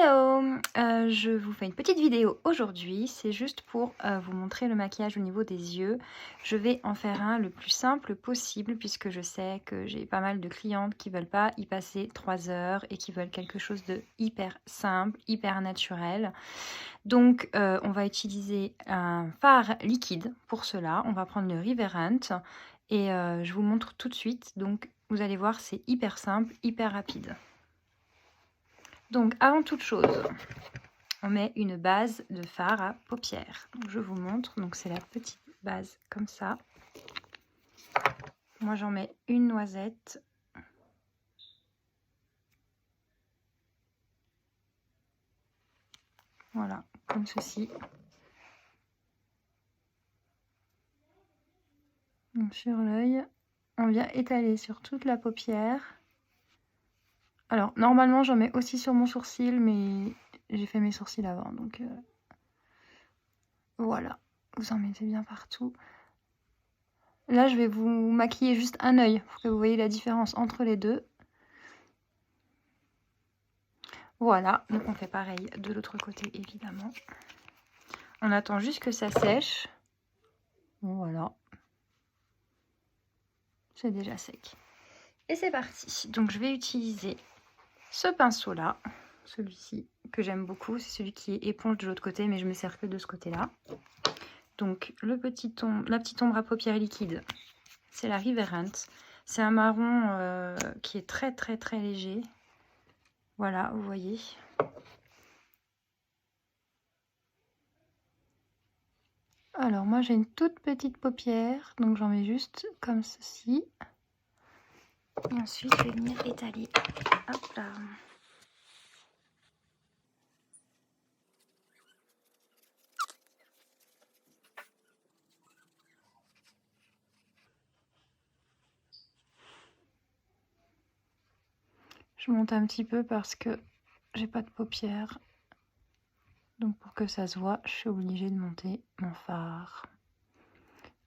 Hello, je vous fais une petite vidéo aujourd'hui, c'est juste pour vous montrer le maquillage au niveau des yeux. Je vais en faire un le plus simple possible puisque je sais que j'ai pas mal de clientes qui veulent pas y passer 3 heures et qui veulent quelque chose de hyper simple, hyper naturel. Donc on va utiliser un fard liquide pour cela. On va prendre le Riverent et je vous montre tout de suite. Donc vous allez voir, c'est hyper simple, hyper rapide. Donc avant toute chose, on met une base de fard à paupières. Donc, je vous montre, donc c'est la petite base comme ça. Moi j'en mets une noisette. Voilà, comme ceci. Donc, sur l'œil, on vient étaler sur toute la paupière. Alors normalement j'en mets aussi sur mon sourcil, mais j'ai fait mes sourcils avant, donc voilà, vous en mettez bien partout. Là je vais vous maquiller juste un œil pour que vous voyez la différence entre les deux. Voilà, donc on fait pareil de l'autre côté évidemment. On attend juste que ça sèche. Voilà. C'est déjà sec. Et c'est parti. Donc je vais utiliser ce pinceau là, celui-ci que j'aime beaucoup. C'est celui qui est éponge de l'autre côté, mais je me sers que de ce côté-là. Donc la petite ombre à paupières liquide, c'est la Riverent. C'est un marron qui est très très très léger. Voilà, vous voyez. Alors moi j'ai une toute petite paupière, donc j'en mets juste comme ceci. Et ensuite je vais venir étaler. Hop là. Je monte un petit peu parce que j'ai pas de paupières. Donc pour que ça se voit, je suis obligée de monter mon fard.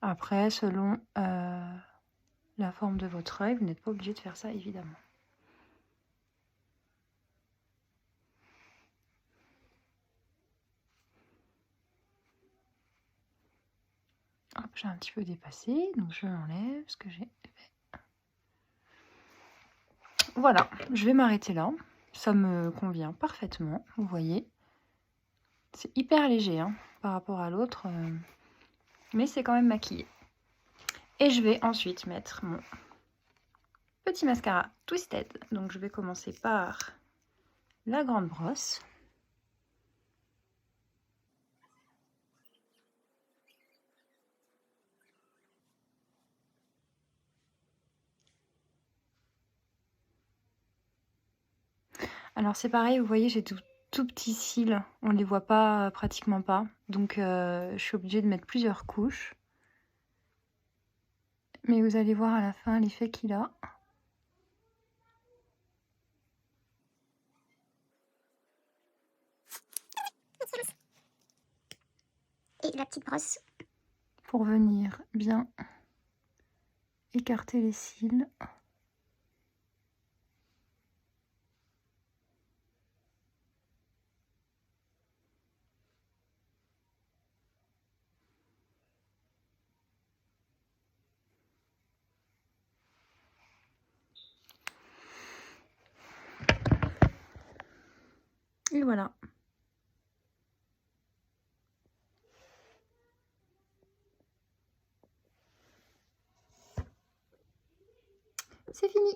Après, selon la forme de votre œil, vous n'êtes pas obligé de faire ça évidemment. Hop, j'ai un petit peu dépassé, donc je l'enlève ce que j'ai fait. Voilà, je vais m'arrêter là. Ça me convient parfaitement, vous voyez. C'est hyper léger hein, par rapport à l'autre, mais c'est quand même maquillé. Et je vais ensuite mettre mon petit mascara Twisted. Donc je vais commencer par la grande brosse. Alors c'est pareil, vous voyez, j'ai tout petits cils, on ne les voit pas pratiquement pas, donc je suis obligée de mettre plusieurs couches. Mais vous allez voir à la fin l'effet qu'il a. Et la petite brosse. Pour venir bien écarter les cils. Et voilà. C'est fini.